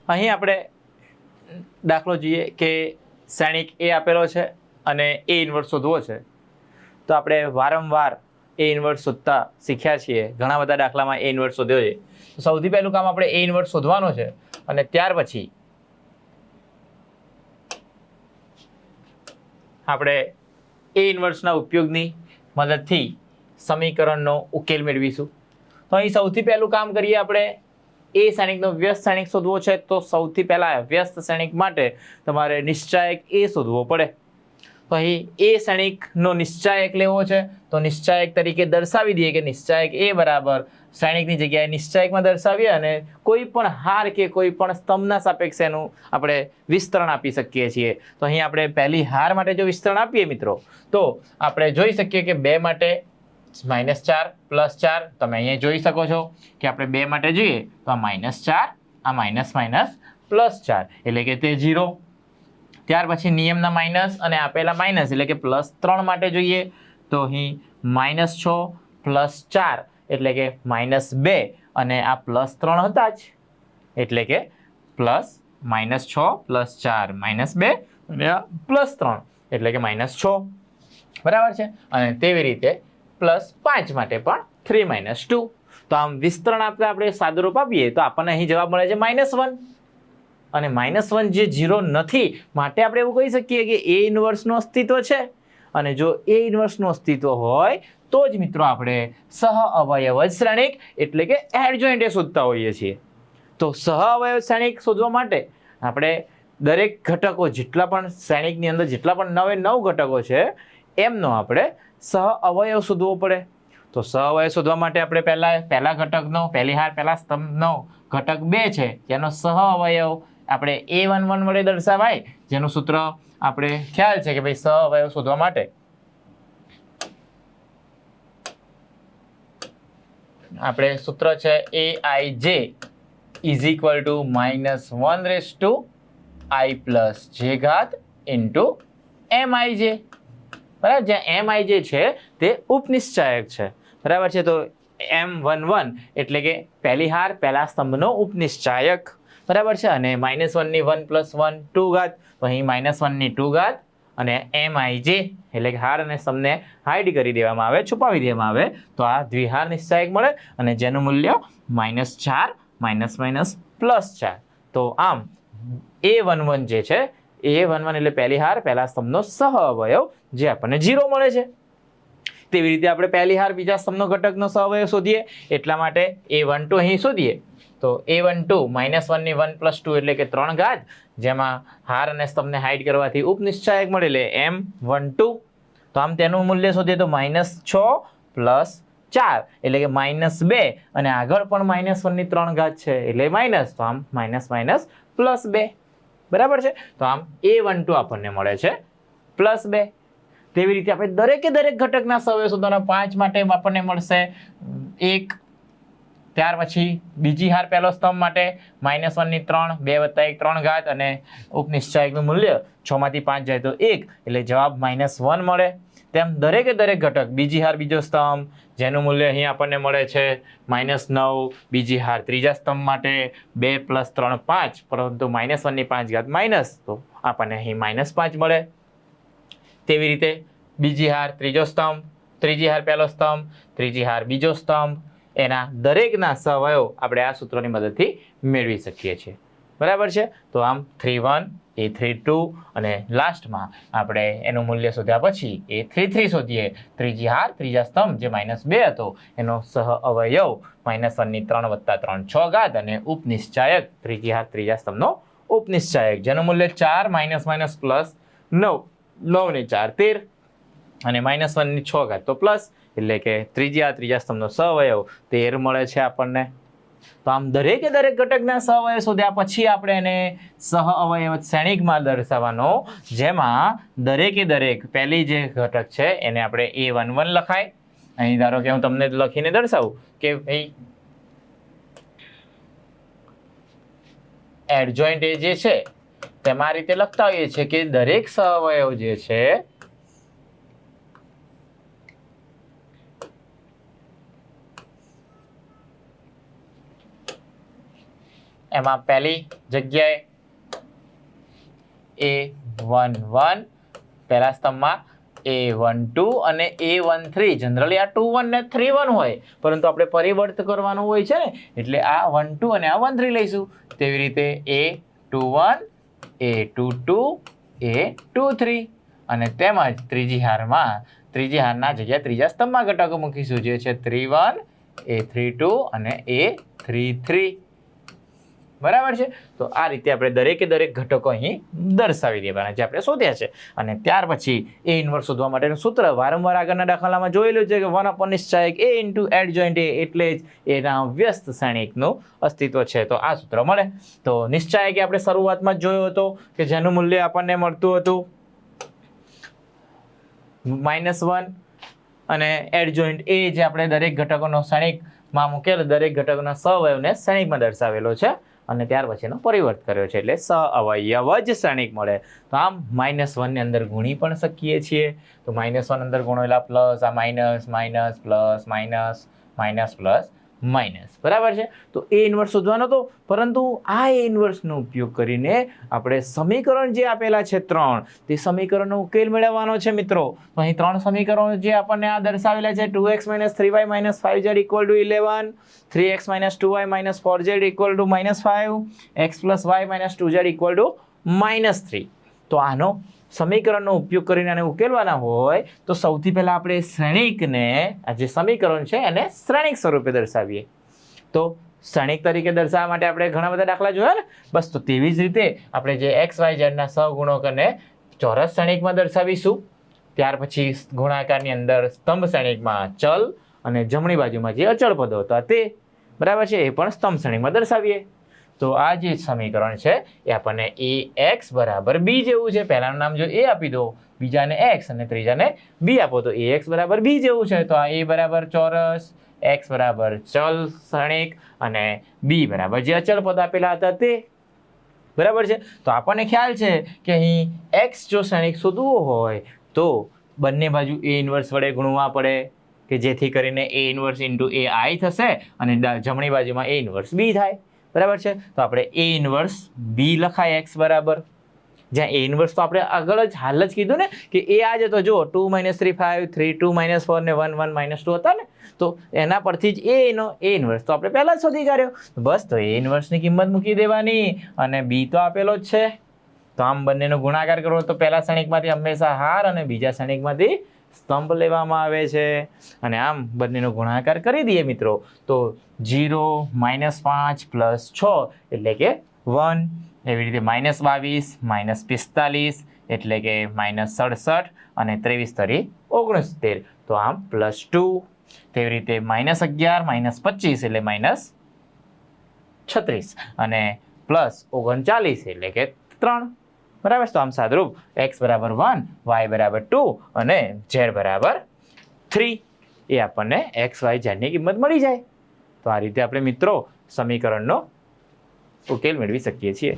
અહીં આપણે દાખલો જોઈએ કે શ્રેણિક એ આપેલો છે અને એ ઇન્વર્સ શોધવો છે. તો આપણે વારંવાર એ ઇન્વર્સ શોધતા શીખ્યા છીએ, ઘણા બધા દાખલામાં એ ઇન્વર્સ શોધ્યો છે. સૌથી પહેલું કામ આપણે એ ઇન્વર્સ શોધવાનો છે અને ત્યાર પછી આપણે એ ઇન્વર્સના ઉપયોગની મદદથી સમીકરણનો ઉકેલ મેળવીશું. તો અહીં સૌથી પહેલું કામ કરીએ આપણે એ શ્રેણિકનો વ્યસ્ત શ્રેણિક શોધવો છે. તો સૌથી પહેલા વ્યસ્ત શ્રેણિક માટે તમારે નિશ્ચાયક એ શોધવો પડે. તો અહીં એ શ્રેણિકનો નિશ્ચાયક લેવો છે. તો નિશ્ચાયક તરીકે દર્શાવી દઈએ કે નિશ્ચાયક એ બરાબર શ્રેણિકની જગ્યાએ નિશ્ચાયકમાં દર્શાવીએ અને કોઈ પણ હાર કે કોઈ પણ સ્તંભના સાપેક્ષે એનું આપણે વિસ્તરણ આપી શકીએ છીએ. તો અહીં આપણે પહેલી હાર માટે જો વિસ્તરણ આપીએ મિત્રો, તો આપણે જોઈ શકીએ કે 2 માટે -4 +4. તમે અહીંયા જોઈ શકો છો કે આપણે 2 માટે જોઈએ તો આ -4, આ માઇનસ +4 એટલે કે તે 0. ત્યાર પછી નિયમના માઇનસ અને આપેલા માઇનસ એટલે કે +3 માટે જોઈએ તો અહીં -6 +4 એટલે કે -2 અને આ +3 હતા જ એટલે કે -6 +4 -2 અને આ +3 એટલે કે -6. બરાબર છે. અને તેવી રીતે +5 માટે પણ 3 - 2. તો આમ વિસ્તરણ આપણે સાદુરૂપ આપીએ તો આપણને અહીં જવાબ મળે છે -1. અને -1 જે 0 નથી માટે આપણે એવું કહી શકીએ કે એ ઇન્વર્સનું અસ્તિત્વ છે. અને જો એ ઇન્વર્સનું અસ્તિત્વ હોય તો જ મિત્રો આપણે સહઅવયવ શ્રેણિક એટલે કે એડજોઇન્ટ એ શોધતા હોઈએ છીએ. તો સહઅવયવ શ્રેણિક શોધવા માટે આપણે દરેક ઘટકો જેટલા પણ શ્રેણિકની અંદર જેટલા પણ 9 ઘટકો છે એમનો આપણે સહઅવયવ શોધવો પડે. તો સહઅવયવ શોધવા માટે આપણે પહેલા ઘટકનો પહેલી હાર પહેલા સ્તંભનો ઘટક 2 છે જેનો સહઅવયવ આપણે A11 વડે દર્શાવાય, જેનું સૂત્ર આપણે ખ્યાલ છે કે ભાઈ સહઅવયવ શોધવા માટે આપણે સૂત્ર છે Aij = -1/i + j ઘાત * Mij. બરાબર, જ્યાં Mij છે તે ઉપનિશ્ચાયક છે. બરાબર છે. તો M11 એટલે કે પહેલી હાર પહેલા સ્તંભનો ઉપનિશ્ચાયક. બરાબર છે. અને -1 ની 1 + 1 2 ઘાત, તો અહીં -1 ની 2 ઘાત અને Mij એટલે કે હાર અને સ્તંભને હાઈડ કરી દેવામાં આવે, છુપાવી દેવામાં આવે તો આ દ્વિહાર નિશ્ચાયક મળે અને જેનું મૂલ્ય -4 +4. તો આમ A11 જે છે A11 એટલે પહેલી હાર પહેલા સ્તંભનો સહઅવયવ જે આપણને 0 મળે છે. તેવી રીતે આપણે પહેલી હાર બીજા સ્તંભનો ઘટકનો સહઅવયવ શોધીએ એટલા માટે A12 અહીં શોધીએ તો A12 -1 ની 1 + 2 એટલે કે 3 ઘાત, જેમાં હાર અને સ્તંભને હાઈડ કરવાથી ઉપનિશ્ચાયક મળે એટલે M12. તો આમ તેનું મૂલ્ય શોધીએ તો -6 + 4 એટલે કે -2 અને આગળ પણ -1 ની 3 ઘાત છે એટલે માઇનસ, તો આમ -2. બરાબર છે. તો આમ A12 આપણને મળે છે +2. તેવી રીતે આપણે દરેકે દરેક ઘટકના સહઅવયવ શોધવાના 5 માટે આપણને મળશે 1. ત્યાર પછી બીજી હાર પહેલો સ્તંભ માટે -1 ની 3 2 + 1 3 ઘાત અને ઉપનિશ્ચાયકનું મૂલ્ય 6 માંથી 5 જાય તો 1 એટલે જવાબ -1 મળે. તેમ દરેકે દરેક ઘટક બીજી હાર બીજો સ્તંભ જેનું મૂલ્ય અહીં આપણને મળે છે -9, બીજી હાર ત્રીજા સ્તંભ માટે 2 + 3 5 પરંતુ -1 ની 5 ઘાત માઇનસ, તો આપણને અહીં -5 મળે. તેવી રીતે બીજી હાર ત્રીજો સ્તંભ, ત્રીજી હાર પહેલો સ્તંભ, ત્રીજી હાર બીજો સ્તંભ એના દરેકના સહઅવયવ આપણે આ સૂત્રોની મદદથી મેળવી શકીએ છીએ. બરાબર છે. તો આમ 3(1), A32 અને લાસ્ટમાં આપણે એનું મૂલ્ય શોધ્યા પછી A33 શોધીએ. ત્રીજી હાર ત્રીજા સ્તંભ જે -2 હતો એનો સહઅવયવ -1 ની 3 + 3 6 ઘાત અને ઉપનિશ્ચાયક ત્રીજી હાર ત્રીજા સ્તંભનો ઉપનિશ્ચાયક જેનું મૂલ્ય 4 - +9 9 ને 4 13 અને -1 ની 6 ઘાત તો પ્લસ એટલે કે ત્રીજા સ્તંભનો સહઅવયવ 13 મળે છે આપણને. તો આમ દરેકે દરેક ઘટકના સહઅવયવ શોધ્યા પછી આપણે એને સહઅવયવ શ્રેણિકમાં દર્શાવવાનો, જેમાં દરેકે દરેક પહેલી જે ઘટક છે એને આપણે A11 લખાય. અહીં ધારો કે હું તમને લખીને દર્શાવું કે ભાઈ એડજોઇન્ટ એ જે છે તેમાં આ રીતે લખતા હોઈએ છીએ કે દરેક સહઅવયવ જે છે એમાં પહેલી જગ્યાએ A11 પહેલા સ્તંભમાં A12 અને A13 જનરલી આ 21 ને 31 હોય, પરંતુ આપણે પરિવર્ત કરવાનું હોય છે ને, એટલે આ 12 અને આ 13 લઈશું. તેવી રીતે A21, A22, A23 અને તેમજ ત્રીજી હારના જગ્યાએ ત્રીજા સ્તંભમાં ઘટકો મૂકીશું, જે છે 31, A32 અને A33. બરાબર છે. તો આ રીતે આપણે દરેકે દરેક ઘટકો અહીં દર્શાવી દેવાના જે આપણે શોધ્યા છે. અને ત્યાર પછી A ઇન્વર્સ શોધવા માટેનું સૂત્ર વારંવાર આગળના દાખલામાં જોયેલું છે કે 1 upon નિશ્ચાયક A into adjoint A, એટલે જ એના વ્યસ્ત શ્રેણિકનું અસ્તિત્વ છે. તો આ સૂત્ર મળે. તો નિશ્ચાયક આપણે શરૂઆતમાં જ જોયો હતો કે જેનું મૂલ્ય આપણને મળતું હતું -1 અને એડજોઇન્ટ A જે આપણે દરેક ઘટકોનો શ્રેણિકમાં મૂકેલો, દરેક ઘટકોના સહઅવયવને શ્રેણિકમાં દર્શાવેલો છે અને ત્યાર પછીનો પરિવર્ત કર્યો છે, એટલે સહઅવયવ જ શ્રેણિક મળે. તો આમ -1 ની અંદર ગુણી પણ શકીએ છીએ. તો -1 અંદર ગુણો એટલે પ્લસ, આ minus minus plus minus minus plus minus. બરાબર છે. તો A ઇન્વર્સ શોધવાનો હતો, પરંતુ આ A ઇન્વર્સનો ઉપયોગ કરીને આપણે સમીકરણ જે આપેલા છે 3, તે સમીકરણનો ઉકેલ મેળવવાનો છે મિત્રો. તો અહીં 3 સમીકરણો જે આપણને આ દર્શાવેલા છે 2x - 3y - 5z = 11, 3x - 2y - 4z = -5, x + y - 2z = -3. તો આનો સમીકરણનો ઉપયોગ કરીને આને ઉકેલવાના હોય તો સૌથી પહેલા આપણે શ્રેણિકને, આ જે સમીકરણ છે એને શ્રેણિક સ્વરૂપે દર્શાવીએ. તો શ્રેણિક તરીકે દર્શાવવા માટે આપણે ઘણા બધા દાખલા જોયા ને. બસ તો તેવી જ રીતે આપણે જે x y z ના સહગુણકોને ચોરસ શ્રેણિકમાં દર્શાવીશું. ત્યાર પછી ગુણાકારની અંદર સ્તંભ શ્રેણિકમાં ચલ અને જમણી બાજુમાં જે અચળ પદો હતા તે, બરાબર છે, એ પણ સ્તંભ શ્રેણિકમાં દર્શાવીએ. તો આ જે સમીકરણ છે એ આપણને ax = b જેવું છે. પહેલાનું નામ જો a આપી દો, બીજાને x અને ત્રીજાને b આપો તો ax = b જેવું છે. તો આ a બરાબર ચોરસ, x બરાબર ચલ શ્રેણિક અને b બરાબર જે અચળ પદ આપેલા હતા તે. બરાબર છે. તો આપણને ખ્યાલ છે કે અહીં x જો શ્રેણિક શોધવું હોય તો બંને બાજુ A ઇન્વર્સ વડે ગુણવા પડે, કે જેથી કરીને A ઇન્વર્સ × AI થશે અને જમણી બાજુમાં A ઇન્વર્સ b થાય. બરાબર છે. તો આપણે A ઇન્વર્સ b લખાય x બરાબર, જ્યાં A ઇન્વર્સ તો આપણે આગળ જ હાલ જ કીધું ને કે A આ જ હતો. જો 2 - 3 5, 3 2 - 4 ને 1 1 -2 હતા ને, તો એના પરથી જ A ઇન્વર્સ તો આપણે પહેલા જ શોધી કાઢ્યો. બસ તો A ઇન્વર્સની કિંમત મૂકી દેવાની અને b તો આપેલો જ છે. તો આમ બંનેનો ગુણાકાર કરવો તો પહેલા શ્રેણિકમાંથી હંમેશા હાર અને બીજા શ્રેણિકમાંથી સ્તંભ લેવામાં આવે છે. અને આમ બંનેનો ગુણાકાર કરી દઈએ મિત્રો તો 0 - 5 + 6 એટલે કે 1. એવી રીતે -22 - 45 એટલે કે -67 અને 23 * 69, તો આમ +2. તેવી રીતે -11 - 25 એટલે -36 અને +39 એટલે કે 3. બરાબર. તો આમ સાદરૂપ x = 1, y = 2 અને z = 3 એ આપણને x y z ની કિંમત મળી જાય. તો આ રીતે આપણે મિત્રો સમીકરણનો ઉકેલ મેળવી શકીએ છીએ.